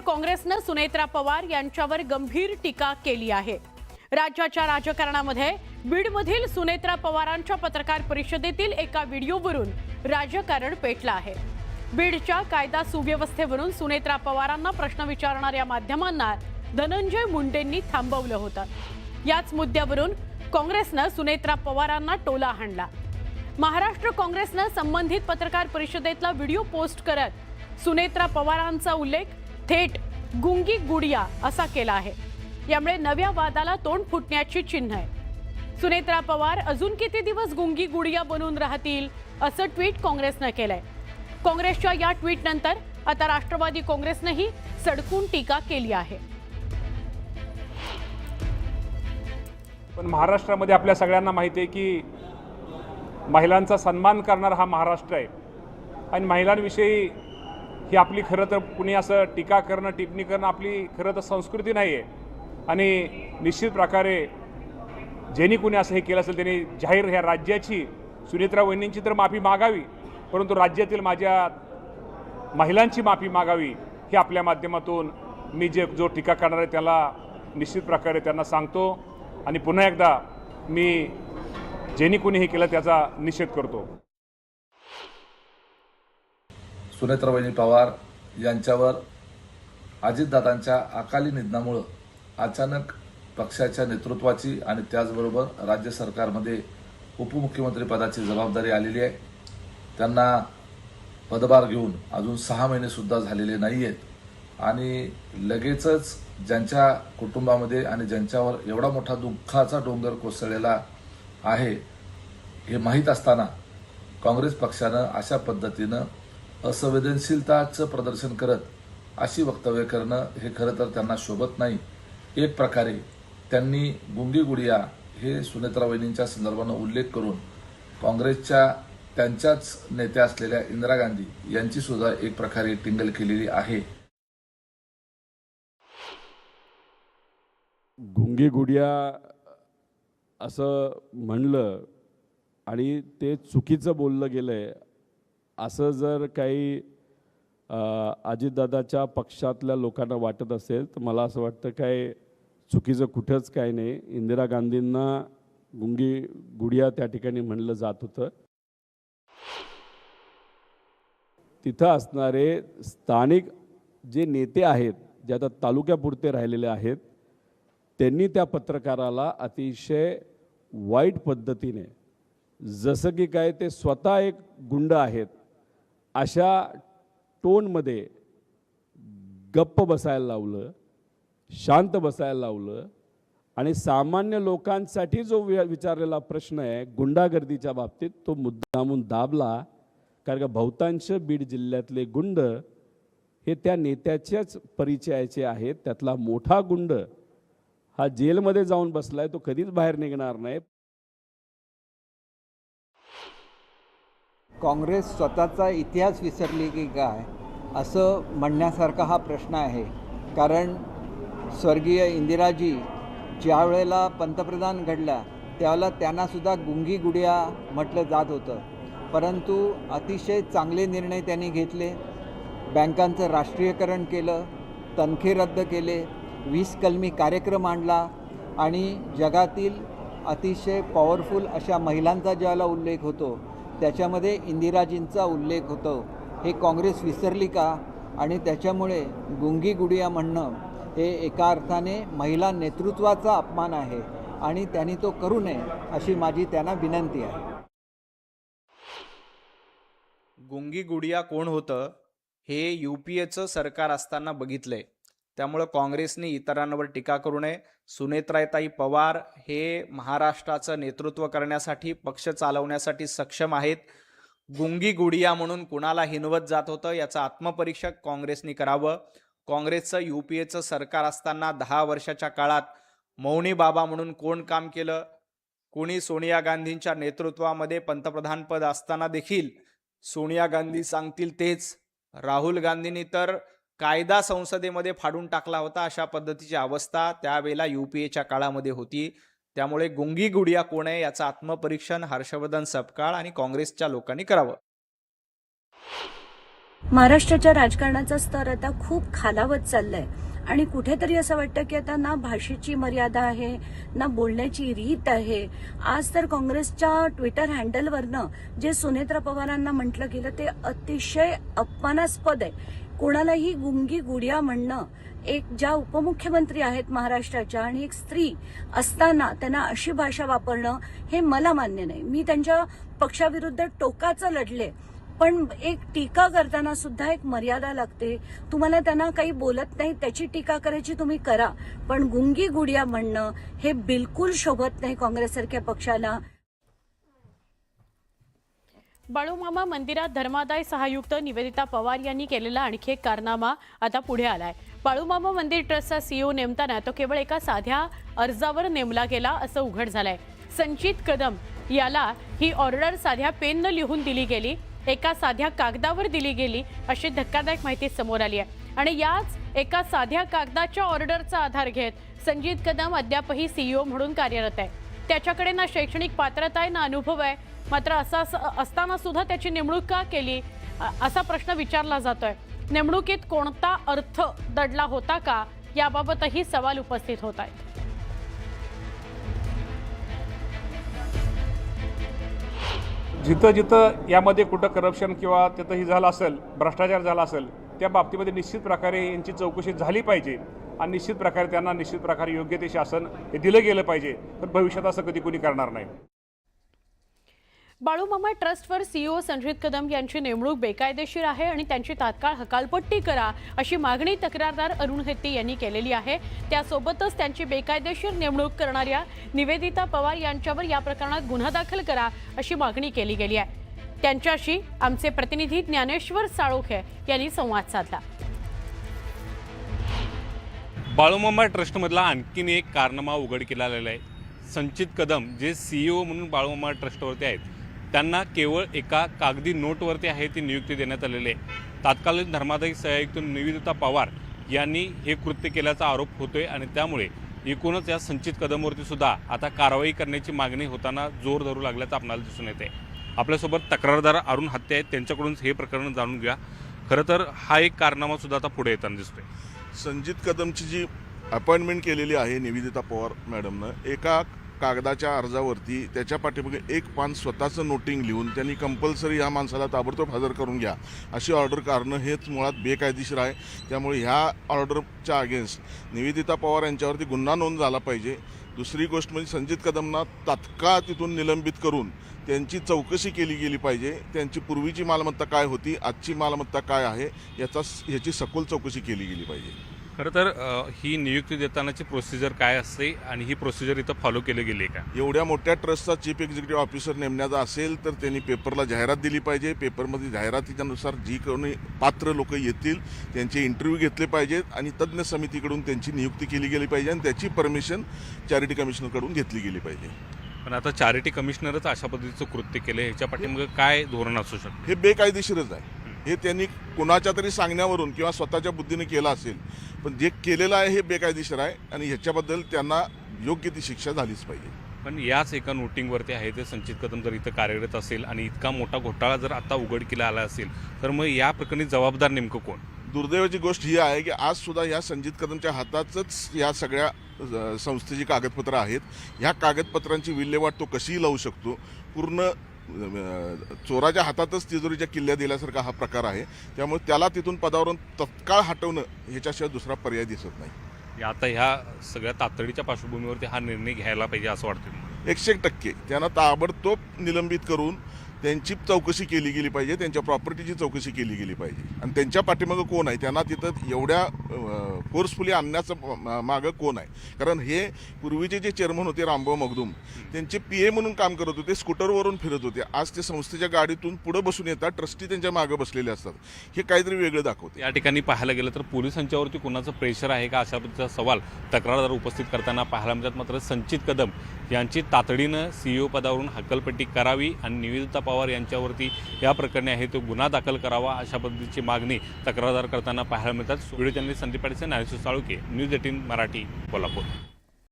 काँग्रेसनं सुनेत्रा पवार यांच्यावर गंभीर टीका केली आहे। राज्याच्या राजकारणामध्ये बीडमधील सुनेत्रा पवारांच्या पत्रकार परिषदेतील एका व्हिडिओवरून राजकारण पेटलं आहे। बीडच्या कायदा सुव्यवस्थेवरून सुनेत्रा पवारांना प्रश्न विचारणाऱ्या माध्यमांना धनंजय मुंडेंनी थांबवलं होतं। याच मुद्द्यावरून काँग्रेसनं सुनेत्रा पवारांना टोला हाणला। महाराष्ट्र काँग्रेसनं संबंधित पत्रकार परिषदेतला व्हिडिओ पोस्ट करत सुनेत्रा पवारांचा उल्लेख थेट गुंगी गुडिया असा केला आहे। यामुळे नव्या वादाला तोंड फुटण्याची चिन्ह आहे। सुनेत्रा पवार अजून किती दिवस गुंगी गुडिया बनून राहतील असं ट्विट काँग्रेसनं केलंय। काँग्रेसच्या या ट्विट नंतर आता राष्ट्रवादी काँग्रेसनंही सडकून टीका केली आहे। पण महाराष्ट्रामध्ये आपल्या सगळ्यांना माहिती आहे की महिलांचा सन्मान करणारा हा महाराष्ट्र आहे आणि महिलांविषयी ही आपली खरं तर कुणी असं टीका करणं टिप्पणी करणं आपली खरं तर संस्कृती नाही आहे। आणि निश्चित प्रकारे ज्यांनी कुणी असं हे केलं असेल त्यांनी जाहीर ह्या राज्याची सुनेत्रा वहिनींची तर माफी मागावी, परंतु राज्यातील माझ्या महिलांची माफी मागावी हे आपल्या माध्यमातून मी जो टीका करणार आहे त्याला निश्चित प्रकारे त्यांना सांगतो आणि पुन्हा एकदा मी ज्यांनी कुणी हे केलं त्याचा निषेध करतो। सुनेत्राबाई पवार यांच्यावर अजितदादांच्या अकाली निधनामुळे अचानक पक्षाच्या नेतृत्वाची आणि त्याचबरोबर राज्य सरकारमध्ये उपमुख्यमंत्री पदाची जबाबदारी आलेली आहे। त्यांना पदभार घेऊन अजून 6 महिने सुद्धा झालेले नाही आहेत आणि लगेचच ज्यांच्या कुटुंबामध्ये आणि ज्यांच्यावर एवढा मोठा दुःखाचा डोंगर कोसळलेला आहे हे माहीत असताना काँग्रेस पक्षानं अशा पद्धतीनं असंवेदनशीलताचं प्रदर्शन करत अशी वक्तव्य करणं हे खरं तर त्यांना शोभत नाही। एक प्रकारे त्यांनी गुंगी गुडिया हे सुनेत्रा वहिनींच्या संदर्भानं उल्लेख करून काँग्रेसच्या त्यांच्याच नेत्या असलेल्या इंदिरा गांधी यांची सुद्धा एक प्रकारे टिंगल केलेली आहे। गुंगी गुडिया असं म्हणलं आणि ते चुकीचं बोललं गेलंय असं जर काही अजितदादाच्या पक्षातल्या लोकांना वाटत असेल तर मला असं वाटतं काय चुकीचं कुठंच काय नाही। इंदिरा गांधींना गुंगी गुडिया त्या ठिकाणी म्हणलं जात होतं। तिथं असणारे स्थानिक जे नेते आहेत जे आता तालुक्यापुरते राहिलेले आहेत त्यांनी त्या पत्रकाराला अतिशय वाईट पद्धतीने जसं की काय ते स्वतः एक गुंड आहेत अशा टोनमध्ये गप्प बसायला लावलं, शांत बसायला लावलं आणि सामान्य लोकांसाठी जो विचारलेला प्रश्न आहे गुंडागर्दीच्या बाबतीत तो मुद्दामून दाबला। कारण का बहुतांश बीड जिल्ह्यातले गुंड हे त्या नेत्याच्याच परिचयाचे आहेत। त्यातला मोठा गुंड हा जेलमध्ये जाऊन बसलाय, तो कधीच बाहेर निघणार नाही। काँग्रेस स्वतःचा इतिहास विसरली की काय असं म्हणण्यासारखा हा प्रश्न आहे। कारण स्वर्गीय इंदिराजी ज्या वेळेला पंतप्रधान घडल्या त्यावेळेला त्यांनासुद्धा गुंगी गुडिया म्हटलं जात होतं, परंतु अतिशय चांगले निर्णय त्यांनी घेतले। बँकांचं राष्ट्रीयकरण केलं, तनखे रद्द केले, 20 कलमी कार्यक्रम आणला आणि जगातील अतिशय पॉवरफुल अशा महिलांचा ज्याला उल्लेख होतो त्याच्यामध्ये इंदिराजींचा उल्लेख होतो। हे काँग्रेस विसरली का? आणि त्याच्यामुळे गुंगी गुडिया म्हणणं हे एका अर्थाने महिला नेतृत्वाचा अपमान आहे आणि त्यांनी तो करू नये अशी माझी त्यांना विनंती आहे। गुंगी गुडिया कोण होतं हे UPAचं सरकार असताना बघितलंय, त्यामुळे काँग्रेसने इतरांवर टीका करू नये। सुनेत्राताई पवार हे महाराष्ट्राचं नेतृत्व करण्यासाठी पक्ष चालवण्यासाठी सक्षम आहेत। गुंगी गुडिया म्हणून कुणाला हिनवत जात होतं याचं आत्मपरीक्षक काँग्रेसने करावं। काँग्रेसचं UPAचं सरकार असताना 10 वर्षाच्या काळात मौनी बाबा म्हणून कोण काम केलं? कोणी सोनिया गांधींच्या नेतृत्वामध्ये पंतप्रधानपद असताना देखील सोनिया गांधी सांगतील तेच, राहुल गांधींनी तर कायदा संसदेमध्ये फाडून टाकला होता। अशा पद्धतीची अवस्था त्यावेळेला UPAच्या काळामध्ये होती। त्यामुळे गुंगी गुडिया कोण आहे याचं आत्मपरीक्षण हर्षवर्धन सपकाळ आणि काँग्रेसच्या लोकांनी करावं। महाराष्ट्राच्या राजकारणाचा स्तर आता खूप खालावत चाललाय आणि कुठेतरी असं वाटतं की आता ना भाषेची मर्यादा आहे ना बोलण्याची रीत आहे. आज तर काँग्रेसच्या ट्विटर हँडलवरनं जे सुनेत्रा पवारांना म्हटलं गेलं ते अतिशय अपमानास्पद आहे. कोणालाही गुंगी गुडिया म्हणणं, एक ज्या उपमुख्यमंत्री आहेत महाराष्ट्राच्या आणि एक स्त्री असताना त्यांना अशी भाषा वापरणं हे मला मान्य नाही. मी त्यांच्या पक्षाविरुद्ध टोकाचं लढले, पण एक टीका करताना सुद्धा एक मर्यादा लागते. तुम्हाला त्यांना काही बोलत नाही त्याची टीका करायची तुम्ही करा, पण गुंगी गुडिया म्हणणं हे बिलकुल शोभत नाही काँग्रेससारख्या पक्षाला. बाळूमामा मंदिरात धर्मादाय सहायुक्त निवेदिता पवार यांनी केलेला आणखी एक कारनामा आता पुढे आलाय. बाळूमामा मंदिर ट्रस्टचा सीईओ नेमताना तो केवळ एका साध्या अर्जावर नेमला गेला असं उघड झालंय. संचित कदम याला ही ऑर्डर साध्या पेननं लिहून दिली गेली, एका साध्या कागदावर दिली गेली अशी धक्कादायक माहिती समोर आली आहे. आणि याच एका साध्या कागदाच्या ऑर्डरचा आधार घेत संजित कदम अद्यापही सीईओ म्हणून कार्यरत आहे. त्याच्याकडे ना शैक्षणिक पात्रता आहे ना अनुभव आहे. मात्र असं असताना सुद्धा त्याची नेमणूक का केली असा प्रश्न विचारला जातोय. नेमणुकीत कोणता अर्थ दडला होता का याबाबतही सवाल उपस्थित होत आहेत. जिथं जिथं यामध्ये कुठं करप्शन किंवा तिथंही झालं असेल, भ्रष्टाचार झाला असेल, त्या बाबतीमध्ये निश्चित प्रकारे यांची चौकशी झाली पाहिजे आणि निश्चित प्रकारे त्यांना निश्चित प्रकारे योग्य ते शासन हे दिलं गेलं पाहिजे. तर भविष्यात असं कधी कोणी करणार नाही. बाळूमामा ट्रस्टवर सीईओ संजित कदम यांची नेमणूक बेकायदेशीर आहे आणि त्यांची तात्काळ हकालपट्टी करा अशी मागणी तक्रारदार अरुण हेत्ती यांनी केलेली आहे. त्यासोबतच त्यांची बेकायदेशीर नेमणूक करणाऱ्या निवेदिता पवार यांच्यावर या प्रकरणात गुन्हा दाखल करा अशी मागणी केली गेली आहे. त्यांच्याशी आमचे प्रतिनिधी ज्ञानेश्वर साळोखे यांनी संवाद साधला. बाळूमामा ट्रस्टमधला आणखीन एक कारनामा उघडकीला आलेला आहे. संचित कदम जे सीईओ म्हणून बाळूमामा ट्रस्टवरती आहेत, त्यांना केवळ एका कागदी नोटवरती आहे ती नियुक्ती देण्यात आलेली आहे. तत्कालीन धर्मादाय सहाय्यक निवेदिता पवार यांनी हे कृत्य केल्याचा आरोप होतोय आणि त्यामुळे एकूणच या संचित कदमवरती सुद्धा आता कारवाई करण्याची मागणी होताना जोर धरू लागल्याचं आपल्याला दिसून येते. आपल्यासोबत तक्रारदार अरुण हत्ते आहेत, त्यांच्याकडून हे प्रकरण जाणून घ्या. खरं तर हा एक कारनामा सुद्धा आता पुढे येताना दिसतोय. संजित कदमची जी अपॉइंटमेंट केलेली आहे निवेदिता पवार मॅडमनं, एका कागदाच्या अर्जावरती त्याच्या पाठीमागे एक पान स्वतःचं नोटिंग लिहून त्यांनी कंपल्सरी ह्या माणसाला ताबडतोब हजर करून घ्या अशी ऑर्डर काढणं हेच मुळात बेकायदेशीर आहे. त्यामुळे ह्या ऑर्डरच्या अगेन्स्ट निवेदिता पवार यांच्यावरती गुन्हा नोंद झाला पाहिजे. दुसरी गोष्ट म्हणजे संजित कदमना तात्काळ तिथून निलंबित करून त्यांची केली गेली पाहिजे. त्यांची पूर्वीची मालमत्ता काय होती, आजची मालमत्ता काय आहे याची सखोल चौकशी केली गेली पाहिजे. खरं तर ही नियुक्ती देतानाची प्रोसिजर काय असते आणि ही प्रोसिजर इथं फॉलो केली गेली का? एवढ्या मोठ्या ट्रस्टचा चीफ एक्झिक्युटिव्ह ऑफिसर नेमण्याचा असेल तर त्यांनी पेपरला जाहिरात दिली पाहिजे. पेपरमध्ये जाहिरातीच्यानुसार जी कोणी पात्र लोक येतील त्यांचे इंटरव्ह्यू घेतले पाहिजेत आणि तज्ज्ञ समितीकडून त्यांची नियुक्ती केली गेली पाहिजे आणि त्याची परमिशन चॅरिटी कमिशनरकडून घेतली गेली पाहिजे. पण आता चॅरिटी कमिशनरच अशा पद्धतीचं कृत्य केलं, ह्याच्या पाठीमागे काय धोरण असू शकतं? हे बेकायदेशीरच आहे. हे त्यांनी कुणाच्या तरी सांगण्यावरून किंवा स्वतःच्या बुद्धीने केलं असेल, पण जे केलेलं आहे हे बेकायदेशीर आहे आणि ह्याच्याबद्दल त्यांना योग्य ती शिक्षा झालीच पाहिजे. पण याच एका नोटिंगवरती आहे ते संचित कदम जर इथं कार्यरत असेल आणि इतका मोठा घोटाळा जर आता उघडकीला आला असेल तर मग या प्रकरणी जबाबदार नेमकं कोण? दुर्दैवाची गोष्ट ही आहे की आज सुद्धा या संजित कदमच्या हातातच या सगळ्या संस्थेची कागदपत्रं आहेत. ह्या कागदपत्रांची विल्हेवाट तो कशीही लावू शकतो. पूर्ण चोराच्या हातातच तिजोरीच्या किल्ल्या दिल्यासारखा हा प्रकार आहे. त्यामुळे त्याला तिथून पदावरून तत्काळ हटवणं ह्याच्याशिवाय दुसरा पर्याय दिसत नाही. आता ह्या सगळ्या तातडीच्या पार्श्वभूमीवरती हा निर्णय घ्यायला पाहिजे असं वाटतं. 100% त्यांना ताबडतोब निलंबित करून त्यांची चौकशी केली गेली पाहिजे, त्यांच्या प्रॉपर्टीची चौकशी केली गेली पाहिजे आणि त्यांच्या पाठीमागं कोण आहे, त्यांना तिथं एवढ्या फोर्सफुली आणण्याचं मागं कोण आहे. कारण हे पूर्वीचे जे चेअरमन होते रामभाऊ मगदूम, त्यांचे PA म्हणून काम करत होते, स्कूटरवरून फिरत होते. आज ते संस्थेच्या गाडीतून पुढे बसून येतात, ट्रस्टी त्यांच्या मागं बसलेले असतात. हे काहीतरी वेगळं दाखवते. या ठिकाणी पाहायला गेलं तर पोलिसांच्यावरती कुणाचं प्रेशर आहे का अशा पद्धतीचा सवाल तक्रारदार उपस्थित करताना पाहायला मिळतात. मात्र संचित कदम यांची तातडीनं CEO पदावरून हकालपट्टी करावी आणि निवेदिता पवार यांच्यावरती या प्रकरणी आहे तो गुन्हा दाखल करावा अशा पद्धतीची मागणी तक्रारदार करताना पाहायला मिळतात. Video journalist Sandeep Patil, Dnyaneshwar Salunke, news 18 Marathi, Kolhapur.